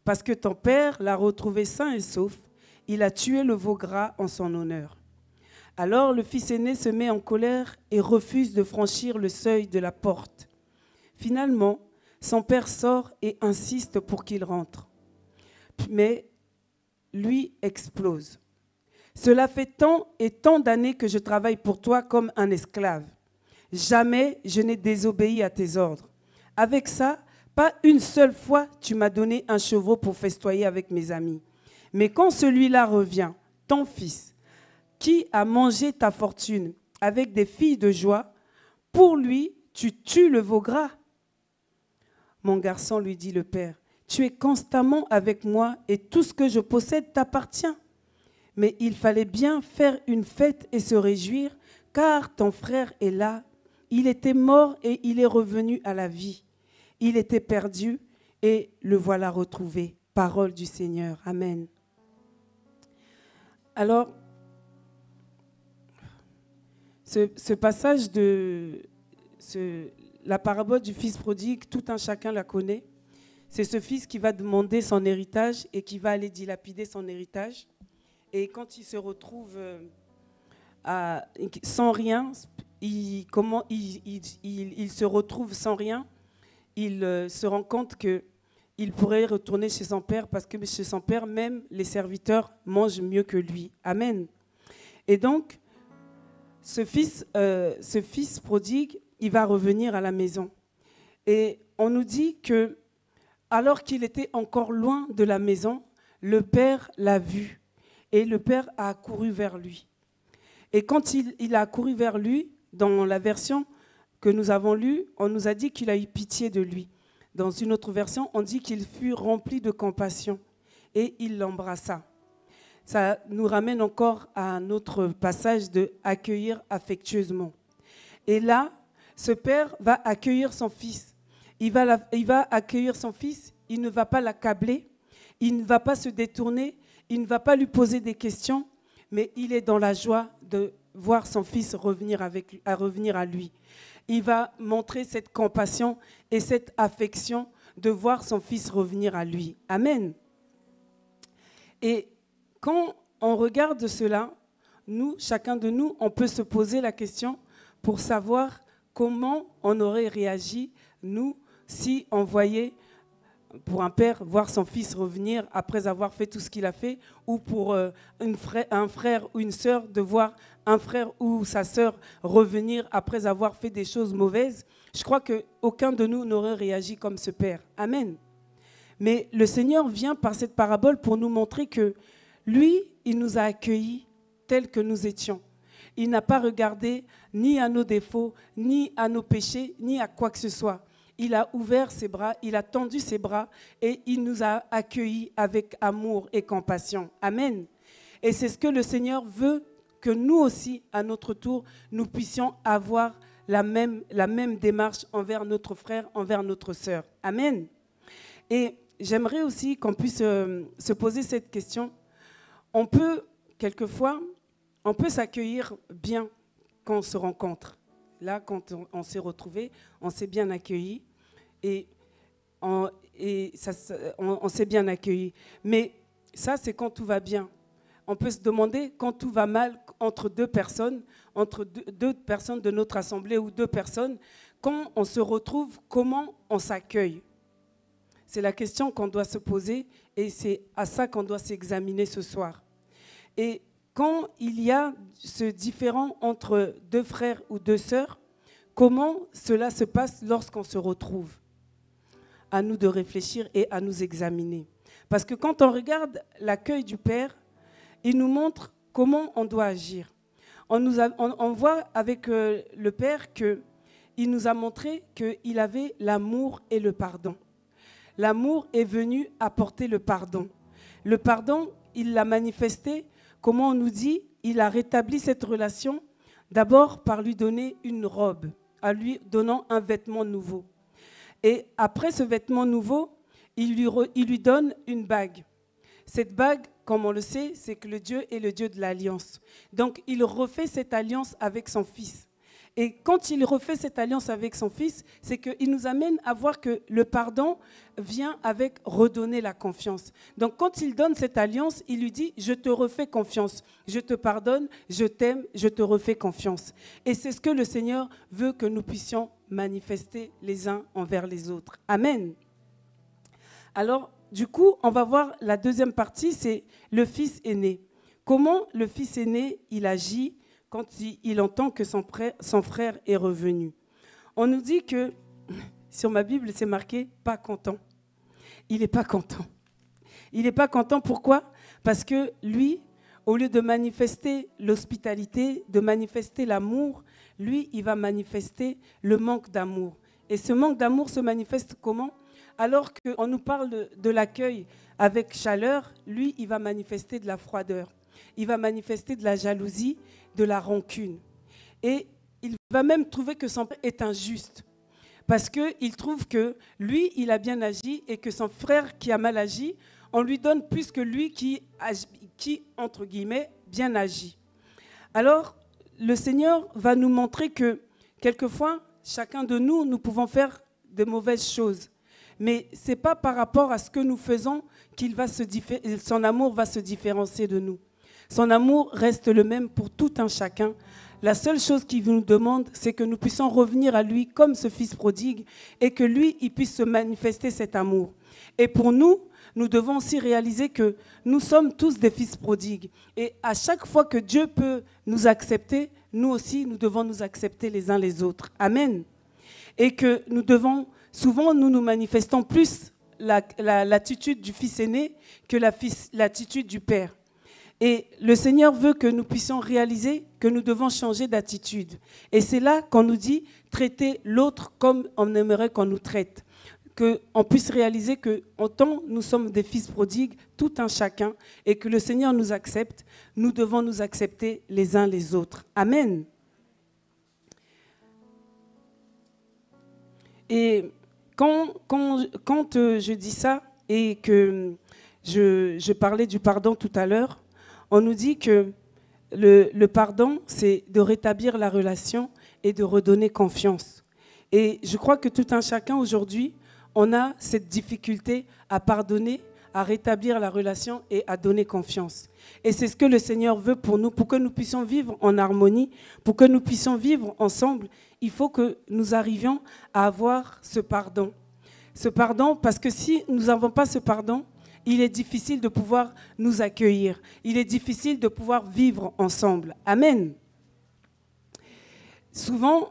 parce que ton père l'a retrouvé sain et sauf. Il a tué le veau gras en son honneur. » Alors le fils aîné se met en colère et refuse de franchir le seuil de la porte. Finalement, son père sort et insiste pour qu'il rentre. Mais lui explose. « Cela fait tant et tant d'années que je travaille pour toi comme un esclave. Jamais je n'ai désobéi à tes ordres. Avec ça, pas une seule fois tu m'as donné un chevreau pour festoyer avec mes amis. Mais quand celui-là revient, ton fils, qui a mangé ta fortune avec des filles de joie, pour lui, tu tues le veau gras. » Mon garçon, lui dit le père, tu es constamment avec moi et tout ce que je possède t'appartient. Mais il fallait bien faire une fête et se réjouir, car ton frère est là. Il était mort et il est revenu à la vie. Il était perdu et le voilà retrouvé. Parole du Seigneur. Amen. Alors, ce passage la parabole du fils prodigue, tout un chacun la connaît. c'est ce fils qui va demander son héritage et qui va aller dilapider son héritage. Et quand il se retrouve sans rien, il se retrouve sans rien, il se rend compte qu'il pourrait retourner chez son père parce que chez son père, même les serviteurs mangent mieux que lui. Amen. Et donc, ce fils prodigue, il va revenir à la maison. Et on nous dit que, alors qu'il était encore loin de la maison, le père l'a vu et le père a accouru vers lui. Et quand il a accouru vers lui, dans la version que nous avons lue, on nous a dit qu'il a eu pitié de lui. Dans une autre version, on dit qu'il fut rempli de compassion et il l'embrassa. Ça nous ramène encore à un autre passage de « accueillir affectueusement ». Et là, ce père va accueillir son fils. Il va accueillir son fils, il ne va pas l'accabler, il ne va pas se détourner, il ne va pas lui poser des questions, mais il est dans la joie de voir son fils revenir à lui. Il va montrer cette compassion et cette affection de voir son fils revenir à lui. Amen. Et quand on regarde cela, nous, chacun de nous, on peut se poser la question pour savoir comment on aurait réagi, nous, si on voyait pour un père voir son fils revenir après avoir fait tout ce qu'il a fait, ou pour un frère ou une sœur de voir un frère ou sa sœur revenir après avoir fait des choses mauvaises. Je crois qu'aucun de nous n'aurait réagi comme ce père. Amen. Mais le Seigneur vient par cette parabole pour nous montrer que lui, il nous a accueillis tels que nous étions. Il n'a pas regardé ni à nos défauts, ni à nos péchés, ni à quoi que ce soit. Il a ouvert ses bras, il a tendu ses bras et il nous a accueillis avec amour et compassion. Amen. Et c'est ce que le Seigneur veut que nous aussi, à notre tour, nous puissions avoir la même démarche envers notre frère, envers notre sœur. Amen. Et j'aimerais aussi qu'on puisse se poser cette question. On peut, quelquefois, s'accueillir bien quand on se rencontre. Là, quand on s'est retrouvés, on s'est bien accueillis. Et on s'est bien accueillis. Mais ça, c'est quand tout va bien. On peut se demander quand tout va mal entre deux personnes de notre assemblée ou deux personnes, quand on se retrouve, comment on s'accueille? C'est la question qu'on doit se poser et c'est à ça qu'on doit s'examiner ce soir. Et quand il y a ce différend entre deux frères ou deux sœurs, comment cela se passe lorsqu'on se retrouve? À nous de réfléchir et à nous examiner. Parce que quand on regarde l'accueil du Père, il nous montre comment on doit agir. On voit avec le Père qu'il nous a montré qu'il avait l'amour et le pardon. L'amour est venu apporter le pardon. Le pardon, il l'a manifesté, comment on nous dit, il a rétabli cette relation d'abord par lui donner une robe, en lui donnant un vêtement nouveau. Et après ce vêtement nouveau, il lui donne une bague. Cette bague, comme on le sait, c'est que le Dieu est le Dieu de l'alliance. Donc, il refait cette alliance avec son Fils. Et quand il refait cette alliance avec son Fils, c'est qu'il nous amène à voir que le pardon vient avec redonner la confiance. Donc, quand il donne cette alliance, il lui dit « Je te refais confiance, je te pardonne, je t'aime, je te refais confiance ». Et c'est ce que le Seigneur veut que nous puissions manifester les uns envers les autres. Amen. Alors, du coup, on va voir la deuxième partie, c'est le fils aîné. Comment le fils aîné, il agit quand il entend que son frère est revenu. On nous dit que, sur ma Bible, c'est marqué « pas content ». Il n'est pas content. Il n'est pas content, pourquoi? Parce que lui, au lieu de manifester l'hospitalité, de manifester l'amour, lui, il va manifester le manque d'amour. Et ce manque d'amour se manifeste comment? Alors qu'on nous parle de l'accueil avec chaleur, lui, il va manifester de la froideur. Il va manifester de la jalousie, de la rancune. Et il va même trouver que son père est injuste. Parce qu'il trouve que lui, il a bien agi et que son frère qui a mal agi, on lui donne plus que lui qui entre guillemets, bien agit. Alors, le Seigneur va nous montrer que quelquefois, chacun de nous, nous pouvons faire de mauvaises choses. mais ce n'est pas par rapport à ce que nous faisons son amour va se différencier de nous. Son amour reste le même pour tout un chacun. La seule chose qu'il nous demande, c'est que nous puissions revenir à lui comme ce fils prodigue et que lui, il puisse se manifester cet amour. Et pour nous, nous devons aussi réaliser que nous sommes tous des fils prodigues. Et à chaque fois que Dieu peut nous accepter, nous aussi, nous devons nous accepter les uns les autres. Amen. Et que nous devons, souvent, nous manifestons plus l'attitude du fils aîné que l'attitude du père. Et le Seigneur veut que nous puissions réaliser que nous devons changer d'attitude. Et c'est là qu'on nous dit traiter l'autre comme on aimerait qu'on nous traite. Qu'on puisse réaliser qu'en tant nous sommes des fils prodigues, tout un chacun, et que le Seigneur nous accepte, nous devons nous accepter les uns les autres. Amen. Et quand je dis ça et que je parlais du pardon tout à l'heure, on nous dit que le pardon, c'est de rétablir la relation et de redonner confiance. Et je crois que tout un chacun aujourd'hui, on a cette difficulté à pardonner, à rétablir la relation et à donner confiance. Et c'est ce que le Seigneur veut pour nous, pour que nous puissions vivre en harmonie, pour que nous puissions vivre ensemble. Il faut que nous arrivions à avoir ce pardon. Ce pardon, parce que si nous n'avons pas ce pardon, il est difficile de pouvoir nous accueillir. Il est difficile de pouvoir vivre ensemble. Amen. Souvent,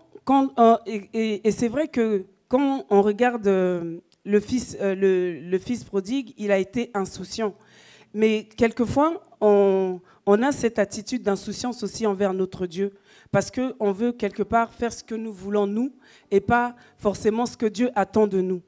et c'est vrai que quand on regarde le fils prodigue, il a été insouciant. Mais quelquefois, on a cette attitude d'insouciance aussi envers notre Dieu, parce qu'on veut quelque part faire ce que nous voulons nous, et pas forcément ce que Dieu attend de nous.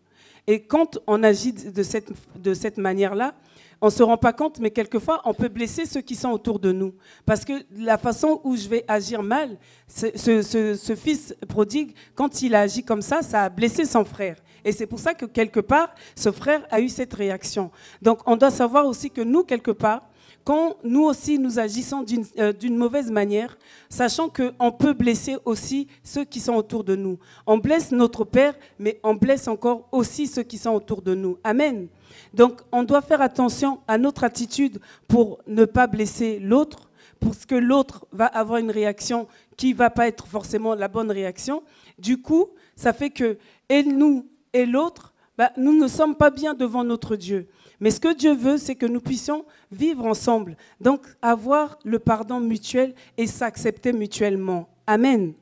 Et quand on agit de cette manière-là, on ne se rend pas compte, mais quelquefois, on peut blesser ceux qui sont autour de nous. Parce que la façon où je vais agir mal, ce fils prodigue, quand il a agi comme ça a blessé son frère. Et c'est pour ça que quelque part, ce frère a eu cette réaction. Donc, on doit savoir aussi que nous, quelque part, quand nous aussi nous agissons d'une mauvaise manière, sachant qu'on peut blesser aussi ceux qui sont autour de nous. On blesse notre Père, mais on blesse encore aussi ceux qui sont autour de nous. Amen. Donc, on doit faire attention à notre attitude pour ne pas blesser l'autre, parce que l'autre va avoir une réaction qui ne va pas être forcément la bonne réaction. Du coup, ça fait que et nous et l'autre, nous ne sommes pas bien devant notre Dieu. Mais ce que Dieu veut, c'est que nous puissions vivre ensemble. Donc, avoir le pardon mutuel et s'accepter mutuellement. Amen.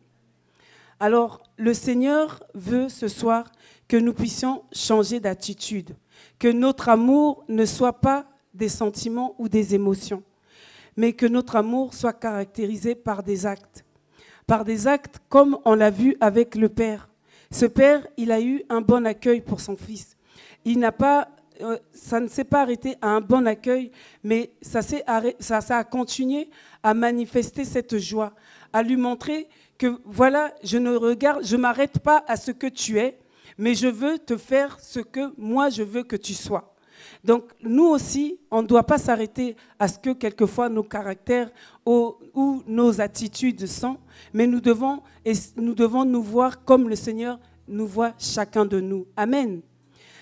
Alors, le Seigneur veut ce soir que nous puissions changer d'attitude. Que notre amour ne soit pas des sentiments ou des émotions, mais que notre amour soit caractérisé par des actes. Par des actes comme on l'a vu avec le Père. Ce Père, il a eu un bon accueil pour son Fils. Ça ne s'est pas arrêté à un bon accueil, mais ça a continué à manifester cette joie, à lui montrer que voilà, je ne m'arrête pas à ce que tu es, mais je veux te faire ce que moi je veux que tu sois. Donc nous aussi, on ne doit pas s'arrêter à ce que quelquefois nos caractères ou nos attitudes sont, mais nous devons nous voir comme le Seigneur nous voit chacun de nous. Amen.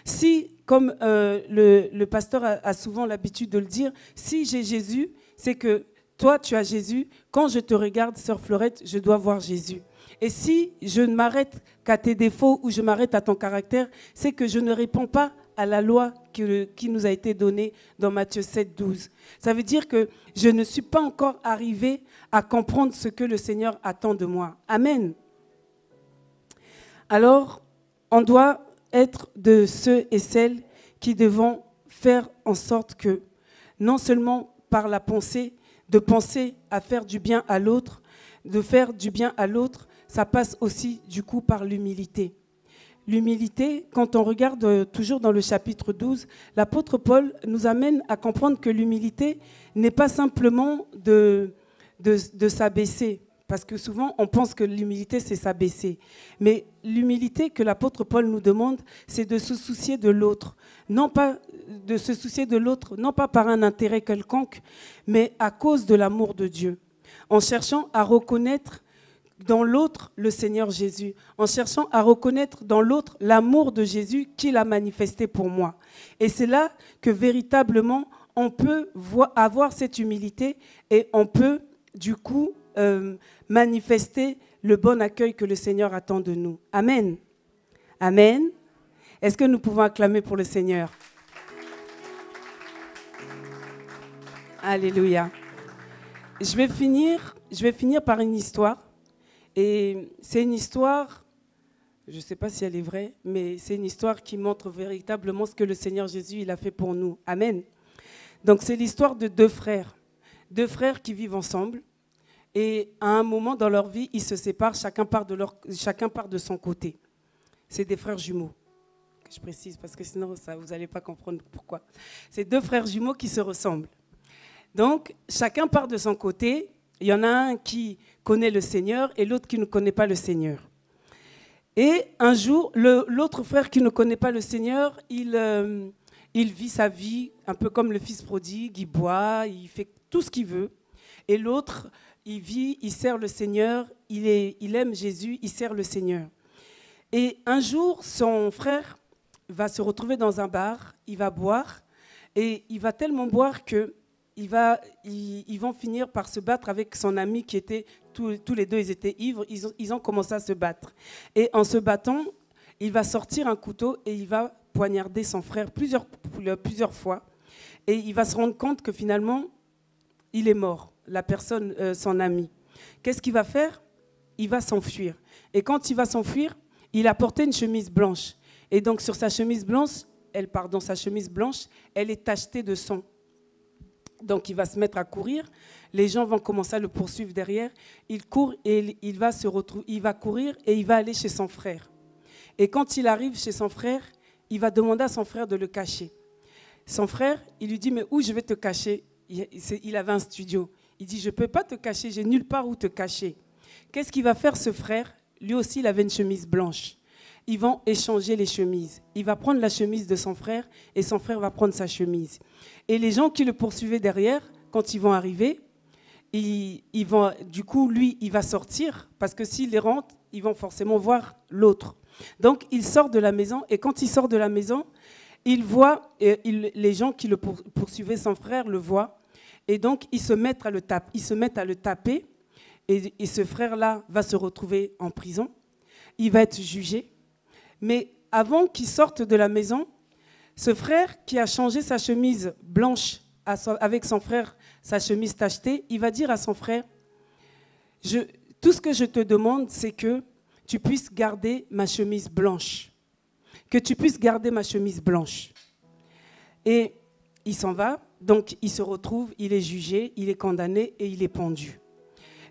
Si, comme le pasteur a souvent l'habitude de le dire, si j'ai Jésus, c'est que toi tu as Jésus. Quand je te regarde, sœur Fleurette, je dois voir Jésus. Et si je ne m'arrête qu'à tes défauts ou je m'arrête à ton caractère, c'est que je ne réponds pas à la loi qui nous a été donnée dans Matthieu 7, 12. Ça veut dire que je ne suis pas encore arrivé à comprendre ce que le Seigneur attend de moi. Amen. Alors, on doit être de ceux et celles qui devons faire en sorte que, non seulement par la pensée, de penser à faire du bien à l'autre, de faire du bien à l'autre, ça passe aussi du coup par l'humilité. L'humilité, quand on regarde toujours dans le chapitre 12, l'apôtre Paul nous amène à comprendre que l'humilité n'est pas simplement de s'abaisser, parce que souvent on pense que l'humilité c'est s'abaisser. Mais l'humilité que l'apôtre Paul nous demande, c'est de se soucier de l'autre, non pas par un intérêt quelconque, mais à cause de l'amour de Dieu, en cherchant à reconnaître dans l'autre le Seigneur Jésus, en cherchant à reconnaître dans l'autre l'amour de Jésus qu'il a manifesté pour moi. Et c'est là que véritablement on peut avoir cette humilité et on peut du coup manifester le bon accueil que le Seigneur attend de nous. Amen. Amen. Est-ce que nous pouvons acclamer pour le Seigneur? Alléluia. Je vais finir par une histoire. Et c'est une histoire, je ne sais pas si elle est vraie, mais c'est une histoire qui montre véritablement ce que le Seigneur Jésus il a fait pour nous. Amen. Donc c'est l'histoire de deux frères qui vivent ensemble. Et à un moment dans leur vie, ils se séparent, chacun part de son côté. C'est des frères jumeaux. Je précise parce que sinon vous n'allez pas comprendre pourquoi. C'est deux frères jumeaux qui se ressemblent. Donc chacun part de son côté. Il y en a un qui connaît le Seigneur et l'autre qui ne connaît pas le Seigneur. Et un jour, l'autre frère qui ne connaît pas le Seigneur, il vit sa vie un peu comme le fils prodigue, il boit, il fait tout ce qu'il veut. Et l'autre, il vit, il sert le Seigneur, il aime Jésus, il sert le Seigneur. Et un jour, son frère va se retrouver dans un bar, il va boire, et il va tellement boire que ils vont finir par se battre avec son ami qui était, tous les deux ils étaient ivres, ils ont commencé à se battre. Et en se battant, il va sortir un couteau et il va poignarder son frère plusieurs fois. Et il va se rendre compte que finalement, il est mort, la personne, son ami. Qu'est-ce qu'il va faire? Il va s'enfuir. Et quand il va s'enfuir, il a porté une chemise blanche. Et donc sur sa chemise blanche, elle est tachetée de sang. Donc il va se mettre à courir, les gens vont commencer à le poursuivre derrière, il court et il va courir et il va aller chez son frère. Et quand il arrive chez son frère, il va demander à son frère de le cacher. Son frère, il lui dit, mais où je vais te cacher? Il avait un studio. Il dit, je ne peux pas te cacher, j'ai nulle part où te cacher. Qu'est-ce qu'il va faire ce frère? Lui aussi, il avait une chemise blanche. Ils vont échanger les chemises. Il va prendre la chemise de son frère et son frère va prendre sa chemise. Et les gens qui le poursuivaient derrière, quand ils vont arriver, du coup, lui, il va sortir parce que s'il les rentre, ils vont forcément voir l'autre. Donc, il sort de la maison et quand il sort de la maison, il voit, les gens qui le poursuivaient, son frère, le voient. Et donc, ils se mettent à le taper. Et ce frère-là va se retrouver en prison. Il va être jugé. Mais avant qu'il sorte de la maison, ce frère qui a changé sa chemise blanche avec son frère, sa chemise tachetée, il va dire à son frère, tout ce que je te demande, c'est que tu puisses garder ma chemise blanche. Que tu puisses garder ma chemise blanche. Et il s'en va, donc il se retrouve, il est jugé, il est condamné et il est pendu.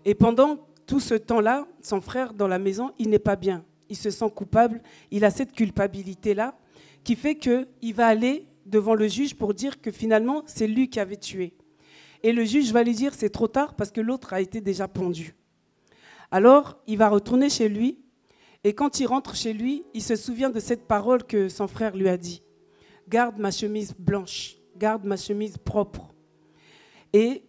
Et pendant tout ce temps-là, son frère dans la maison, il n'est pas bien. Il se sent coupable, il a cette culpabilité-là qui fait qu'il va aller devant le juge pour dire que finalement, c'est lui qui avait tué. Et le juge va lui dire, c'est trop tard parce que l'autre a été déjà pendu. Alors, il va retourner chez lui et quand il rentre chez lui, il se souvient de cette parole que son frère lui a dit. Garde ma chemise blanche, garde ma chemise propre. Et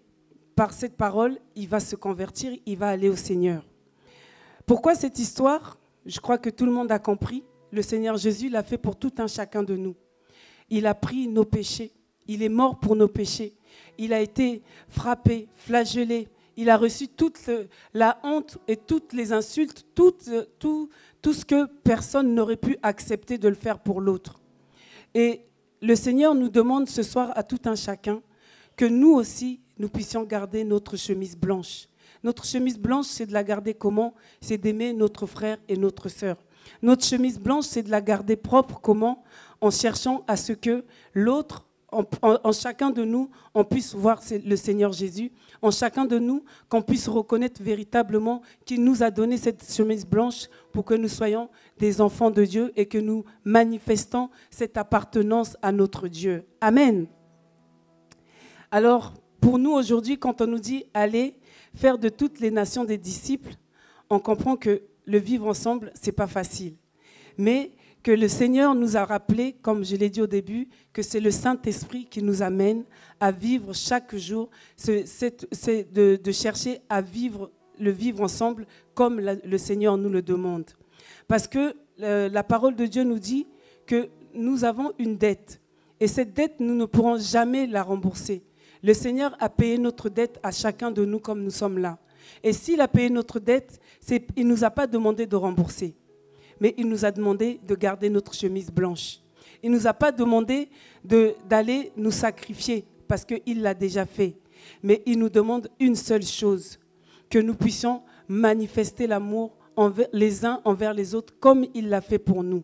par cette parole, il va se convertir, il va aller au Seigneur. Pourquoi cette histoire ? Je crois que tout le monde a compris. Le Seigneur Jésus l'a fait pour tout un chacun de nous. Il a pris nos péchés. Il est mort pour nos péchés. Il a été frappé, flagellé. Il a reçu toute la honte et toutes les insultes, tout ce que personne n'aurait pu accepter de le faire pour l'autre. Et le Seigneur nous demande ce soir à tout un chacun que nous aussi, nous puissions garder notre chemise blanche. Notre chemise blanche, c'est de la garder comment? C'est d'aimer notre frère et notre sœur. Notre chemise blanche, c'est de la garder propre comment? En cherchant à ce que l'autre, en chacun de nous, on puisse voir le Seigneur Jésus. En chacun de nous, qu'on puisse reconnaître véritablement qu'il nous a donné cette chemise blanche pour que nous soyons des enfants de Dieu et que nous manifestons cette appartenance à notre Dieu. Amen. Alors, pour nous aujourd'hui, quand on nous dit « allez faire de toutes les nations des disciples », on comprend que le vivre ensemble, ce n'est pas facile. Mais que le Seigneur nous a rappelé, comme je l'ai dit au début, que c'est le Saint-Esprit qui nous amène à vivre chaque jour, c'est de chercher à vivre le vivre ensemble comme le Seigneur nous le demande. Parce que la parole de Dieu nous dit que nous avons une dette. Et cette dette, nous ne pourrons jamais la rembourser. Le Seigneur a payé notre dette à chacun de nous comme nous sommes là. Et s'il a payé notre dette, il ne nous a pas demandé de rembourser. Mais il nous a demandé de garder notre chemise blanche. Il ne nous a pas demandé d'aller nous sacrifier parce qu'il l'a déjà fait. Mais il nous demande une seule chose, que nous puissions manifester l'amour les uns envers les autres comme il l'a fait pour nous.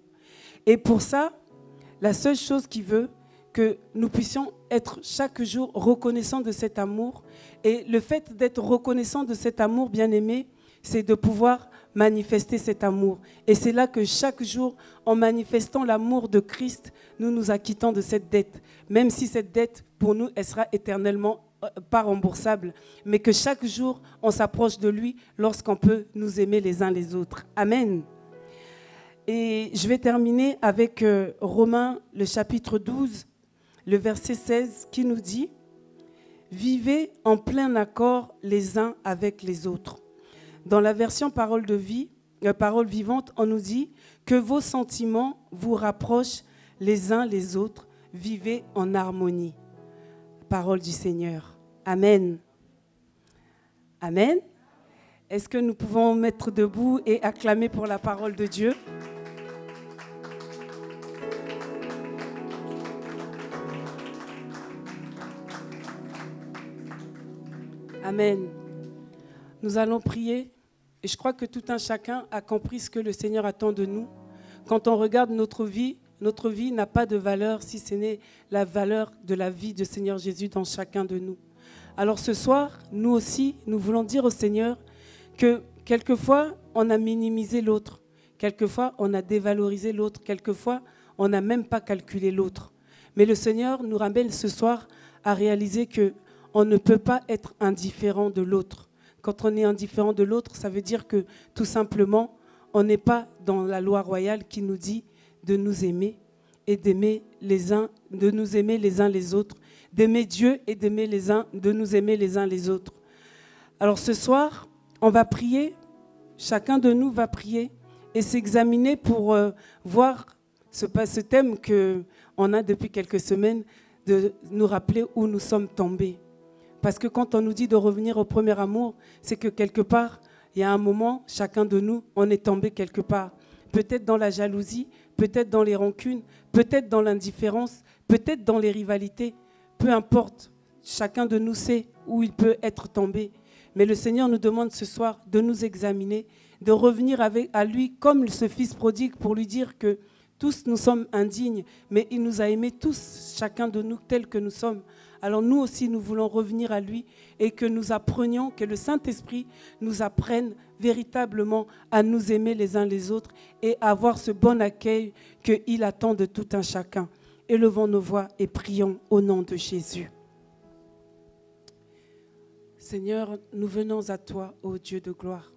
Et pour ça, la seule chose qu'il veut, que nous puissions être chaque jour reconnaissants de cet amour. Et le fait d'être reconnaissant de cet amour, bien-aimé, c'est de pouvoir manifester cet amour. Et c'est là que chaque jour, en manifestant l'amour de Christ, nous nous acquittons de cette dette. Même si cette dette, pour nous, elle sera éternellement pas remboursable, mais que chaque jour, on s'approche de lui lorsqu'on peut nous aimer les uns les autres. Amen. Et je vais terminer avec Romains, le chapitre 12, le verset 16, qui nous dit « Vivez en plein accord les uns avec les autres ». Dans la version parole vivante, on nous dit que vos sentiments vous rapprochent les uns les autres. Vivez en harmonie. Parole du Seigneur. Amen. Amen. Est-ce que nous pouvons mettre debout et acclamer pour la parole de Dieu? Amen. Nous allons prier et je crois que tout un chacun a compris ce que le Seigneur attend de nous. Quand on regarde notre vie n'a pas de valeur si ce n'est la valeur de la vie du Seigneur Jésus dans chacun de nous. Alors ce soir, nous aussi, nous voulons dire au Seigneur que quelquefois, on a minimisé l'autre. Quelquefois, on a dévalorisé l'autre. Quelquefois, on n'a même pas calculé l'autre. Mais le Seigneur nous ramène ce soir à réaliser qu'on ne peut pas être indifférent de l'autre. Quand on est indifférent de l'autre, ça veut dire que tout simplement, on n'est pas dans la loi royale qui nous dit de nous aimer et d'aimer les uns, de nous aimer les uns les autres, d'aimer Dieu et d'aimer les uns, de nous aimer les uns les autres. Alors ce soir, on va prier, chacun de nous va prier et s'examiner pour voir ce thème qu'on a depuis quelques semaines, de nous rappeler où nous sommes tombés. Parce que quand on nous dit de revenir au premier amour, c'est que quelque part, il y a un moment, chacun de nous, on est tombé quelque part. Peut-être dans la jalousie, peut-être dans les rancunes, peut-être dans l'indifférence, peut-être dans les rivalités. Peu importe, chacun de nous sait où il peut être tombé. Mais le Seigneur nous demande ce soir de nous examiner, de revenir à lui comme ce fils prodigue pour lui dire que tous nous sommes indignes, mais il nous a aimés tous, chacun de nous, tels que nous sommes. Alors nous aussi, nous voulons revenir à lui et que nous apprenions, que le Saint-Esprit nous apprenne véritablement à nous aimer les uns les autres et à avoir ce bon accueil qu'il attend de tout un chacun. Élevons nos voix et prions au nom de Jésus. Seigneur, nous venons à toi, ô Dieu de gloire.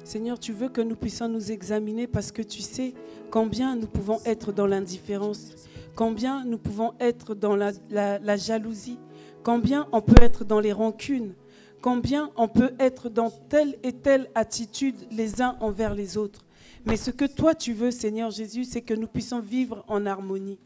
Seigneur, tu veux que nous puissions nous examiner parce que tu sais combien nous pouvons être dans l'indifférence, combien nous pouvons être dans la jalousie, combien on peut être dans les rancunes, combien on peut être dans telle et telle attitude les uns envers les autres. Mais ce que toi tu veux, Seigneur Jésus, c'est que nous puissions vivre en harmonie,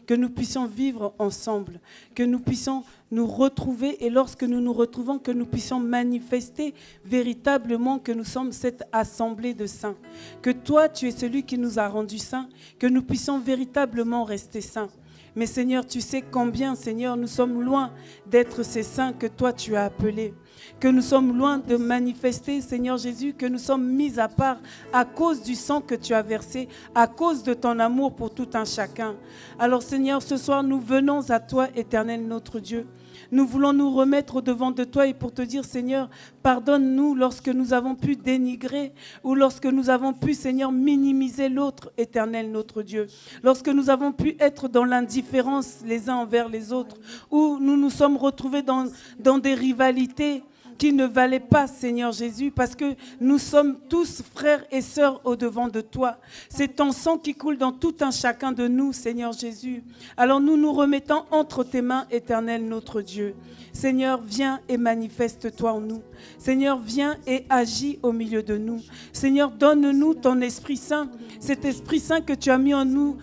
que nous puissions vivre ensemble, que nous puissions nous retrouver et lorsque nous nous retrouvons, que nous puissions manifester véritablement que nous sommes cette assemblée de saints, que toi tu es celui qui nous a rendus saints, que nous puissions véritablement rester saints. Mais Seigneur, tu sais combien, Seigneur, nous sommes loin d'être ces saints que toi tu as appelés, que nous sommes loin de manifester, Seigneur Jésus, que nous sommes mis à part à cause du sang que tu as versé, à cause de ton amour pour tout un chacun. Alors Seigneur, ce soir, nous venons à toi, Éternel notre Dieu. Nous voulons nous remettre au-devant de toi et pour te dire, Seigneur, pardonne-nous lorsque nous avons pu dénigrer ou lorsque nous avons pu, Seigneur, minimiser l'autre, Éternel notre Dieu. Lorsque nous avons pu être dans l'indifférence les uns envers les autres, où nous nous sommes retrouvés dans des rivalités, qui ne valait pas, Seigneur Jésus, parce que nous sommes tous frères et sœurs au-devant de toi. C'est ton sang qui coule dans tout un chacun de nous, Seigneur Jésus. Alors nous nous remettons entre tes mains, Éternel, notre Dieu. Seigneur, viens et manifeste-toi en nous. Seigneur, viens et agis au milieu de nous. Seigneur, donne-nous ton Esprit Saint, cet Esprit Saint que tu as mis en nous,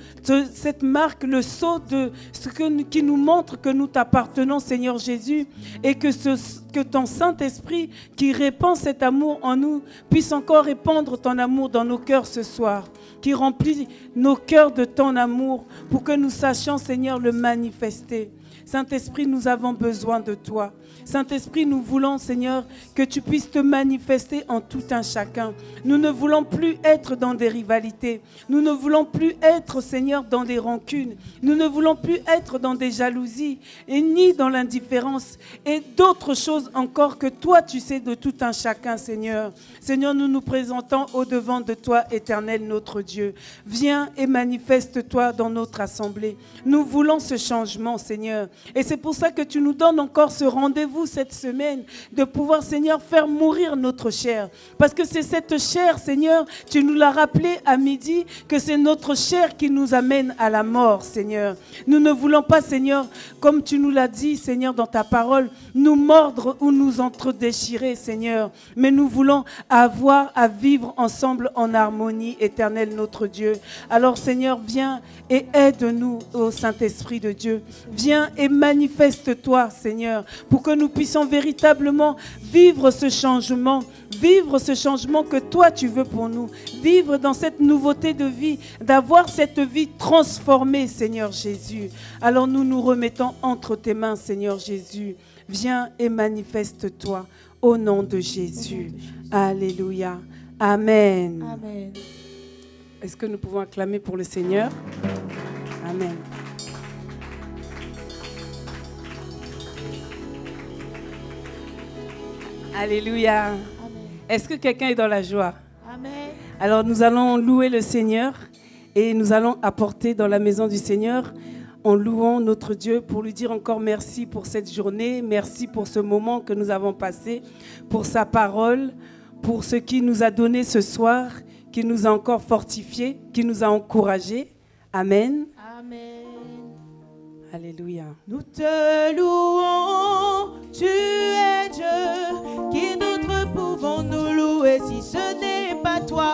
cette marque, le sceau de ce qui nous montre que nous t'appartenons, Seigneur Jésus, et que ton Saint-Esprit qui répand cet amour en nous puisse encore répandre ton amour dans nos cœurs ce soir, qui remplit nos cœurs de ton amour pour que nous sachions, Seigneur, le manifester. Saint-Esprit, nous avons besoin de toi. Saint-Esprit, nous voulons, Seigneur, que tu puisses te manifester en tout un chacun. Nous ne voulons plus être dans des rivalités. Nous ne voulons plus être, Seigneur, dans des rancunes. Nous ne voulons plus être dans des jalousies et ni dans l'indifférence et d'autres choses encore que toi, tu sais de tout un chacun, Seigneur. Seigneur, nous nous présentons au-devant de toi, Éternel, notre Dieu. Viens et manifeste-toi dans notre assemblée. Nous voulons ce changement, Seigneur. Et c'est pour ça que tu nous donnes encore ce rendez-vous cette semaine, de pouvoir, Seigneur, faire mourir notre chair. Parce que c'est cette chair, Seigneur, tu nous l'as rappelé à midi, que c'est notre chair qui nous amène à la mort, Seigneur. Nous ne voulons pas, Seigneur, comme tu nous l'as dit, Seigneur, dans ta parole, nous mordre ou nous entre-déchirer, Seigneur. Mais nous voulons avoir à vivre ensemble en harmonie, Éternel, notre Dieu. Alors, Seigneur, viens et aide-nous, ô Saint-Esprit de Dieu. Viens et manifeste-toi, Seigneur, pour que nous puissions véritablement vivre ce changement que toi tu veux pour nous, vivre dans cette nouveauté de vie, d'avoir cette vie transformée, Seigneur Jésus. Alors nous nous remettons entre tes mains, Seigneur Jésus. Viens et manifeste-toi au nom de Jésus. Alléluia. Amen. Amen. Est-ce que nous pouvons acclamer pour le Seigneur? Amen. Alléluia. Amen. Est-ce que quelqu'un est dans la joie? Amen. Alors nous allons louer le Seigneur et nous allons apporter dans la maison du Seigneur en louant notre Dieu pour lui dire encore merci pour cette journée, merci pour ce moment que nous avons passé, pour sa parole, pour ce qu'il nous a donné ce soir, qui nous a encore fortifiés, qui nous a encouragés. Amen. Amen. Alléluia. Nous te louons, tu es Dieu. Qui d'autre pouvons-nous louer si ce n'est pas toi?